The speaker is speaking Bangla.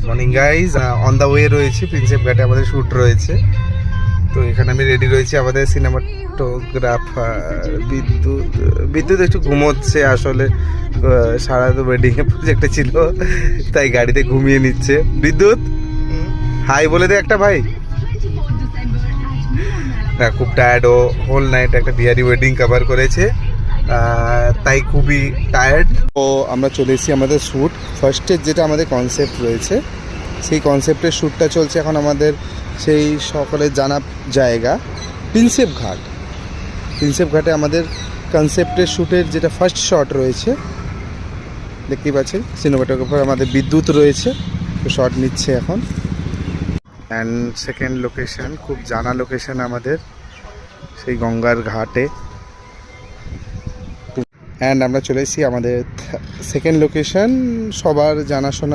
Morning guys, on the way রয়েছে প্রিন্সেপ ঘাটে, আমাদের শ্যুট রয়েছে। তো এখানে আমি রেডি রয়েছি, আমাদের সিনেমাটোগ্রাফার বিদ্যুৎ বিদ্যুৎ একটু ঘুমোচ্ছে আসলে, সারা তো ওয়েডিংয়ে প্রজেক্টে ছিল তাই গাড়িতে ঘুমিয়ে নিচ্ছে। বিদ্যুৎ হাই বলে দে একটা ভাই। না, খুব টায়ার্ড, ও হোল নাইট একটা বিহারি ওয়েডিং কভার করেছে, তাই খুবই টায়ার্ড। তো আমরা চলে এসেছি আমাদের শ্যুট ফার্স্টের, যেটা আমাদের কনসেপ্ট রয়েছে সেই কনসেপ্টের শ্যুটটা চলছে এখন আমাদের সেই সকলের জানা জায়গা প্রিন্সেপ ঘাট। প্রিন্সেপ ঘাটে আমাদের কনসেপ্টের শ্যুটের যেটা ফার্স্ট শট রয়েছে, দেখতেই পাচ্ছেন সিনেমাটোগ্রাফার আমাদের বিদ্যুৎ রয়েছে, তো শট নিচ্ছে এখন। অ্যান্ড সেকেন্ড লোকেশন, খুব জানা লোকেশন আমাদের, সেই গঙ্গার ঘাটে। অ্যান্ড আমরা চলে এসেছি আমাদের সেকেন্ড লোকেশন, সবার জানাশোনা